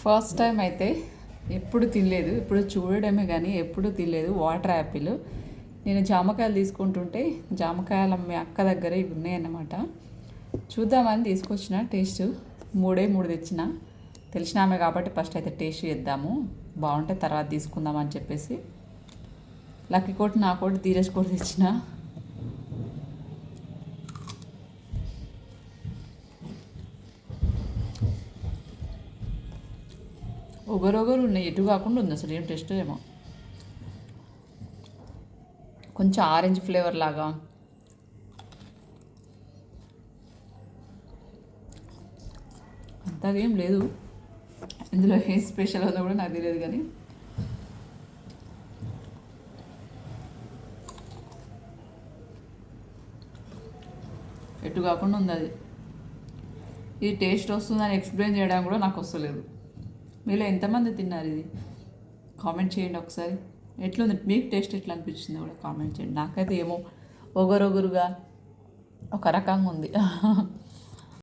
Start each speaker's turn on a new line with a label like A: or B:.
A: First time అయితే ఎప్పుడు తినలేదు, ఇప్పుడు చూడడమే కానీ ఎప్పుడు తినలేదు వాటర్ యాపిల్. నేను జామకాయలు తీసుకుంటుంటే జామకాయలు అమ్మే అక్క దగ్గర ఇవి ఉన్నాయన్నమాట. చూద్దామని తీసుకొచ్చిన. టేస్ట్ మూడు తెచ్చిన. తెలిసిన ఆమె కాబట్టి ఫస్ట్ అయితే టేస్ట్ చేద్దాము, బాగుంటే తర్వాత తీసుకుందామని చెప్పేసి లక్కీ కోటి నా కోటి ధీరజ్ కోటి తెచ్చిన. ఒగరొగరు ఉన్నాయి, ఎటు కాకుండా ఉంది. అసలు ఏం టేస్ట్ ఏమో, కొంచెం ఆరెంజ్ ఫ్లేవర్ లాగా. అంతగా ఏం లేదు ఇందులో, ఏం స్పెషల్ ఉందో కూడా నాకు తెలియదు కానీ ఎటు కాకుండా ఉంది అది. ఇది టేస్ట్ వస్తుందని ఎక్స్ప్లెయిన్ చేయడానికి కూడా నాకు వస్తలేదు. మీలో ఎంతమంది తిన్నారు ఇది కామెంట్ చేయండి ఒకసారి. ఎట్లుంది మీకు, టేస్ట్ ఎట్లా అనిపించింది కూడా కామెంట్ చేయండి. నాకైతే ఏమో ఒగరొగరుగా ఒక రకంగా ఉంది.